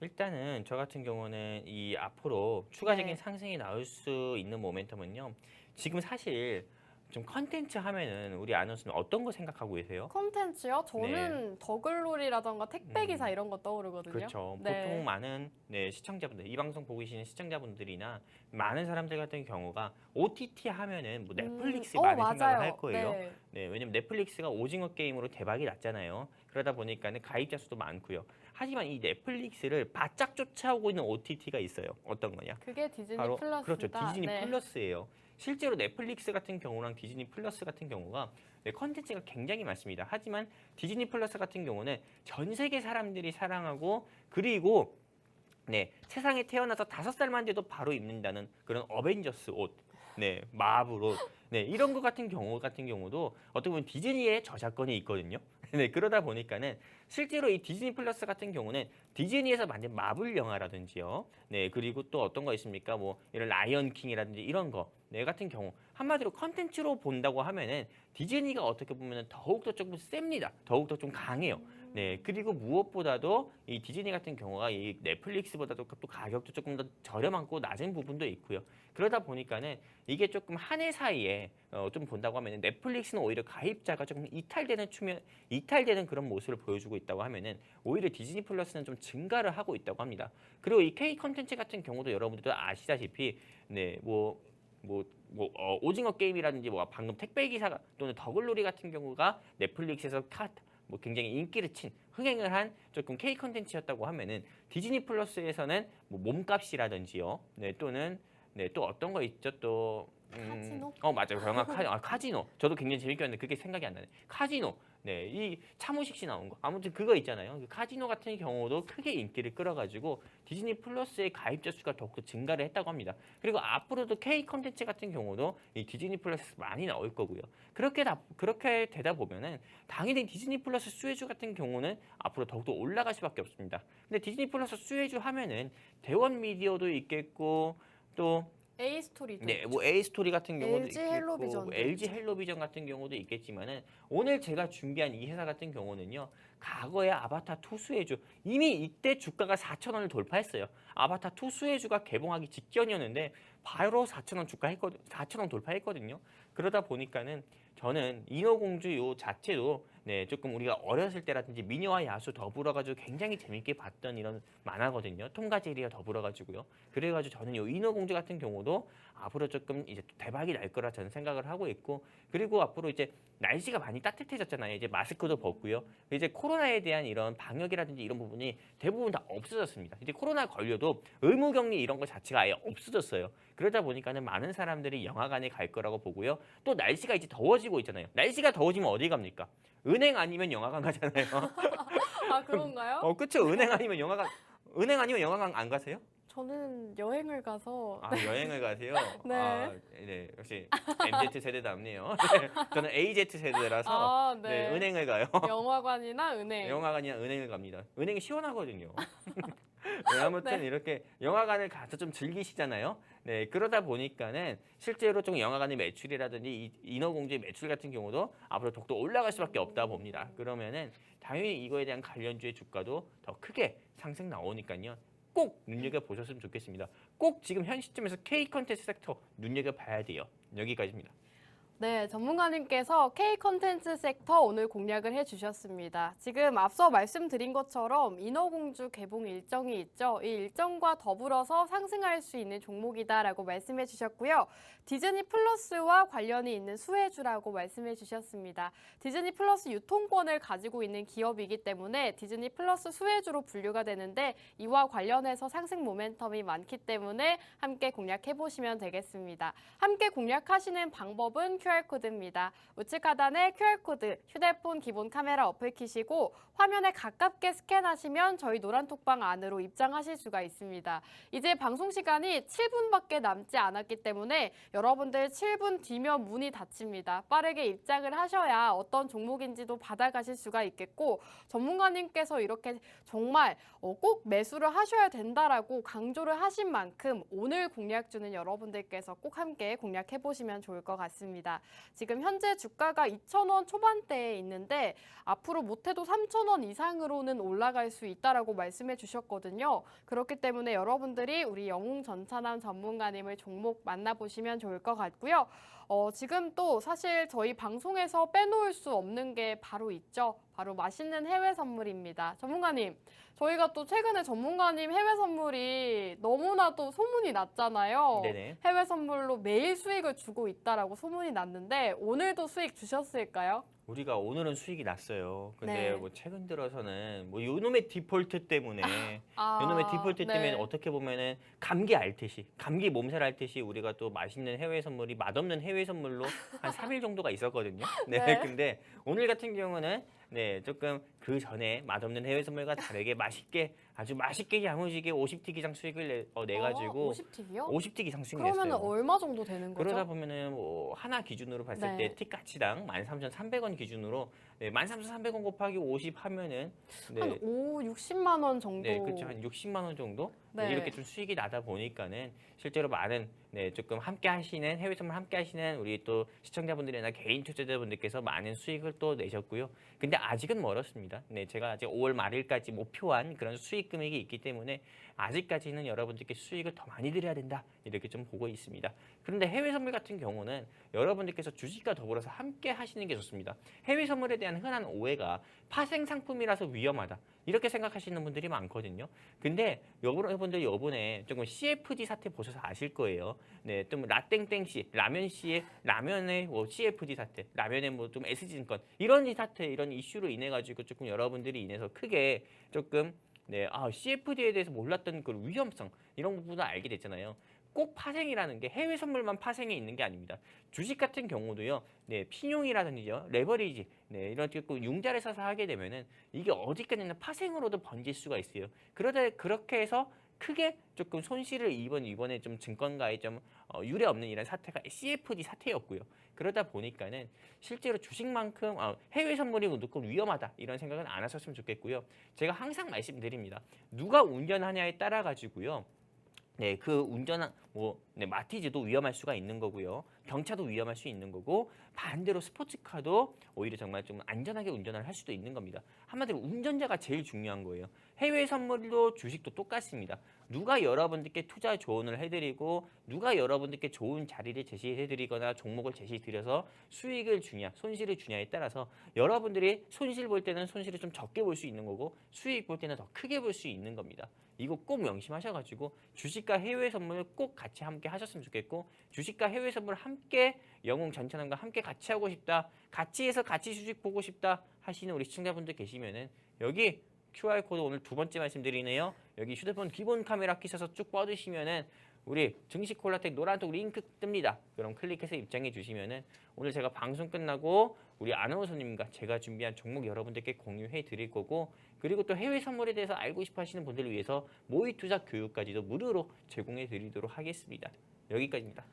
일단은 저 같은 경우는 이 앞으로 추가적인 네. 상승이 나올 수 있는 모멘텀은요. 지금 사실 좀 컨텐츠 하면은 우리 아나운서는 어떤 거 생각하고 계세요? 콘텐츠요? 네. 저는 더글로리라던가 택배기사 음. 이런 거 떠오르거든요. 그렇죠. 보통 네. 많은 시청자분들, 이 방송 보고 계시는 시청자분들이나 많은 사람들 같은 경우가 OTT 하면은 뭐 넷플릭스 많이 생각을 할 맞아요. 거예요. 네. 네, 왜냐면 넷플릭스가 오징어 게임으로 대박이 났잖아요. 그러다 보니까는 가입자 수도 많고요. 하지만 이 넷플릭스를 바짝 쫓아오고 있는 OTT가 있어요. 어떤 거냐? 그게 디즈니 바로 그렇죠. 플러스다. 디즈니 네. 플러스예요. 실제로 넷플릭스 같은 경우랑 디즈니 플러스 같은 경우가 네, 컨텐츠가 굉장히 많습니다. 하지만 디즈니 플러스 같은 경우는 전 세계 사람들이 사랑하고 그리고 네, 세상에 태어나서 5살만 돼도 바로 입는다는 그런 어벤져스 옷, 네, 마블 옷, 네, 이런 것 같은 경우도 어떻게 보면 디즈니의 저작권이 있거든요. 네, 그러다 보니까는 실제로 이 디즈니 플러스 같은 경우는 디즈니에서 만든 마블 영화라든지요. 네, 그리고 또 어떤 거 있습니까? 뭐 이런 라이언 킹이라든지 이런 거, 네, 같은 경우 한마디로 컨텐츠로 본다고 하면은 디즈니가 어떻게 보면은 더욱더 조금 셉니다. 더욱더 좀 강해요. 네, 그리고 무엇보다도 이 디즈니 같은 경우가 이 넷플릭스보다도 또 가격도 조금 더 저렴하고 낮은 부분도 있고요. 그러다 보니까는 이게 조금 한 해 사이에 좀 본다고 하면은 넷플릭스는 오히려 가입자가 조금 이탈되는 그런 모습을 보여주고 있다고 하면은 오히려 디즈니 플러스는 좀 증가를 하고 있다고 합니다. 그리고 이 K 컨텐츠 같은 경우도 여러분들도 아시다시피 네, 오징어 게임이라든지 뭐 방금 택배 기사 또는 더글로리 같은 경우가 넷플릭스에서 뭐 굉장히 인기를 친 흥행을 한 조금 K 컨텐츠였다고 하면은 디즈니 플러스에서는 뭐 몸값이라든지요. 네, 또는 네, 또 어떤 거 있죠? 또 카지노? 맞아요. 영화 카지노. 저도 굉장히 재밌게 봤는데 그게 생각이 안 나네. 카지노. 네, 이 차무식 씨 나온 거. 아무튼 그거 있잖아요. 그 카지노 같은 경우도 크게 인기를 끌어가지고 디즈니 플러스의 가입자 수가 더욱더 증가를 했다고 합니다. 그리고 앞으로도 K 컨텐츠 같은 경우도 이 디즈니 플러스 많이 나올 거고요. 그렇게 되다 보면은 당연히 디즈니 플러스 수혜주 같은 경우는 앞으로 더욱더 올라갈 수밖에 없습니다. 근데 디즈니 플러스 수혜주 하면은 대원 미디어도 있겠고 또 A 스토리도 네, 있죠. 뭐 A 스토리 같은 경우도 LG 있겠고 뭐 헬로비전도 LG 있죠. 헬로비전 같은 경우도 있겠지만은 오늘 제가 준비한 이 회사 같은 경우는요. 과거에 아바타 투수의주 이미 이때 주가가 4,000원을 돌파했어요. 아바타 투수의주가 개봉하기 직전이었는데 바로 4,000원 주가 했거든. 4,000원 돌파했거든요. 그러다 보니까는 저는 인어공주 요 자체도 네, 조금 우리가 어렸을 때라든지 미녀와 야수 더불어가지고 굉장히 재밌게 봤던 이런 만화거든요. 톰과 제리와 더불어가지고요. 그래가지고 저는 요 인어공주 같은 경우도 앞으로 조금 이제 대박이 날 거라 저는 생각을 하고 있고 그리고 앞으로 이제 날씨가 많이 따뜻해졌잖아요. 이제 마스크도 벗고요. 이제 코로나에 대한 이런 방역이라든지 이런 부분이 대부분 다 없어졌습니다. 이제 코로나 걸려도 의무격리 이런 거 자체가 아예 없어졌어요. 그러다 보니까는 많은 사람들이 영화관에 갈 거라고 보고요. 또 날씨가 이제 더워지고 있잖아요. 날씨가 더워지면 어디 갑니까? 은행 아니면 영화관 가잖아요. 아, 그런가요? 그쵸? 은행 아니면 영화관 안 가세요? 저는 여행을 가서 아, 여행을 가세요? 네. 네. 역시 MZ 세대답네요. 네, 저는 AZ 세대라서 아, 네, 네. 은행을 가요. 영화관이나 은행. 영화관이나 은행을 갑니다. 은행이 시원하거든요. 네, 아무튼 네. 이렇게 영화관을 가서 좀 즐기시잖아요. 네, 그러다 보니까는 실제로 좀 영화관의 매출이라든지 이 인어공주의 매출 같은 경우도 앞으로 더욱더 올라갈 수밖에 없다 봅니다. 그러면은 당연히 이거에 대한 관련주의 주가도 더 크게 상승 나오니까요. 꼭 눈여겨보셨으면 좋겠습니다. 꼭 지금 현 시점에서 K 컨텐츠 섹터 눈여겨봐야 돼요. 여기까지입니다. 네, 전문가님께서 K 컨텐츠 섹터 오늘 공략을 해주셨습니다. 지금 앞서 말씀드린 것처럼 인어공주 개봉 일정이 있죠. 이 일정과 더불어서 상승할 수 있는 종목이다라고 말씀해 주셨고요. 디즈니 플러스와 관련이 있는 수혜주라고 말씀해 주셨습니다. 디즈니 플러스 유통권을 가지고 있는 기업이기 때문에 디즈니 플러스 수혜주로 분류가 되는데 이와 관련해서 상승 모멘텀이 많기 때문에 함께 공략해 보시면 되겠습니다. 함께 공략하시는 방법은 QR코드입니다. 우측 하단에 QR코드, 휴대폰 기본 카메라 어플 키시고 화면에 가깝게 스캔하시면 저희 노란톡방 안으로 입장하실 수가 있습니다. 이제 방송 시간이 7분밖에 남지 않았기 때문에 여러분들 7분 뒤면 문이 닫힙니다. 빠르게 입장을 하셔야 어떤 종목인지도 받아가실 수가 있겠고 전문가님께서 이렇게 정말 꼭 매수를 하셔야 된다라고 강조를 하신 만큼 오늘 공략주는 여러분들께서 꼭 함께 공략해 보시면 좋을 것 같습니다. 있습니다. 지금 현재 주가가 2,000원 초반대에 있는데 앞으로 못해도 3,000원 이상으로는 올라갈 수 있다라고 말씀해 주셨거든요. 그렇기 때문에 여러분들이 우리 영웅전차남 전문가님을 종목 만나보시면 좋을 것 같고요. 지금 또 사실 저희 방송에서 빼놓을 수 없는 게 바로 있죠. 바로 맛있는 해외 선물입니다. 전문가님, 저희가 또 최근에 전문가님 해외 선물이 너무나도 소문이 났잖아요. 네네. 해외 선물로 매일 수익을 주고 있다라고 소문이 났는데 오늘도 수익 주셨을까요? 우리가 오늘은 수익이 났어요. 근데 네. 뭐 최근 들어서는 뭐 요놈의 디폴트 때문에 요놈의 디폴트 네. 때문에 어떻게 보면은 감기 앓듯이 감기 몸살 앓듯이 우리가 또 맛있는 해외 선물이 맛없는 해외 선물로 한 3일 정도가 있었거든요. 네. 네. 근데 오늘 같은 경우는 네, 조금 그 전에 맛없는 해외 선물과 다르게 맛있게 아주 맛있게 야무지게 50틱 이상 수익을 내가지고 50틱이요? 50틱 이상 수익 그러면 냈어요. 얼마 정도 되는 거죠? 그러다 보면은 뭐 하나 기준으로 봤을 네. 때 틱 가치당 13,300원 기준으로 네, 13,300원 곱하기 50 하면은 한 네, 60만 원 정도. 네, 그렇죠. 한 60만 원 정도 네. 이렇게 좀 수익이 나다 보니까는 실제로 많은 네, 조금 함께 하시는 해외 선물 함께 하시는 우리 또 시청자분들이나 개인 투자자분들께서 많은 수익을 또 내셨고요. 근데 아직은 멀었습니다. 네, 제가 아직 5월 말일까지 목표한 그런 수익 금액이 있기 때문에 아직까지는 여러분들께 수익을 더 많이 드려야 된다. 이렇게 좀 보고 있습니다. 그런데 해외 선물 같은 경우는 여러분들께서 주식과 더불어서 함께 하시는 게 좋습니다. 해외 선물에 대한 흔한 오해가 파생 상품이라서 위험하다. 이렇게 생각하시는 분들이 많거든요. 근데 여러분들 요번에 조금 CFD 사태 보셔서 아실 거예요. 네, 좀 라땡땡씨, 라면씨의 라면의 뭐 CFD 사태, 라면의 뭐 좀 S증권 이런 사태, 이런 이슈로 인해 가지고 조금 여러분들이 인해서 크게 조금 네, CFD에 대해서 몰랐던 그 위험성 이런 부분을 알게 됐잖아요. 꼭 파생이라는 게 해외 선물만 파생이 있는 게 아닙니다. 주식 같은 경우도요, 네, 신용이라든지요, 레버리지, 네, 이런 꼭 융자를 써서 하게 되면은 이게 어디까지나 파생으로도 번질 수가 있어요. 그러다 그렇게 해서 크게 조금 손실을 이번에 좀 증권가에 좀 유례 없는 이런 사태가 CFD 사태였고요. 그러다 보니까는 실제로 주식만큼 해외 선물이 무조건 위험하다 이런 생각은 안 하셨으면 좋겠고요. 제가 항상 말씀드립니다. 누가 운전하냐에 따라 가지고요. 네, 그 운전 마티즈도 위험할 수가 있는 거고요. 경차도 위험할 수 있는 거고 반대로 스포츠카도 오히려 정말 좀 안전하게 운전을 할 수도 있는 겁니다. 한마디로 운전자가 제일 중요한 거예요. 해외 선물도 주식도 똑같습니다. 누가 여러분들께 투자 조언을 해드리고 누가 여러분들께 좋은 자리를 제시해드리거나 종목을 제시드려서 수익을 주냐 손실을 주냐에 따라서 여러분들이 손실 볼 때는 손실을 좀 적게 볼 수 있는 거고 수익 볼 때는 더 크게 볼 수 있는 겁니다. 이거 꼭 명심하셔가지고 주식과 해외 선물 꼭 같이 함께 하셨으면 좋겠고 주식과 해외 선물 함께 영웅 전천함과 함께 같이 하고 싶다. 같이 해서 같이 주식 보고 싶다 하시는 우리 시청자분들 계시면은 여기 QR코드 오늘 두 번째 말씀드리네요. 여기 휴대폰 기본 카메라 켜셔서 쭉 뻗으시면은 우리 증시 콜라텍 노란톡 링크 뜹니다. 그럼 클릭해서 입장해 주시면은 오늘 제가 방송 끝나고 우리 아나운서님과 제가 준비한 종목 여러분들께 공유해 드릴 거고 그리고 또 해외 선물에 대해서 알고 싶어 하시는 분들을 위해서 모의 투자 교육까지도 무료로 제공해 드리도록 하겠습니다. 여기까지입니다.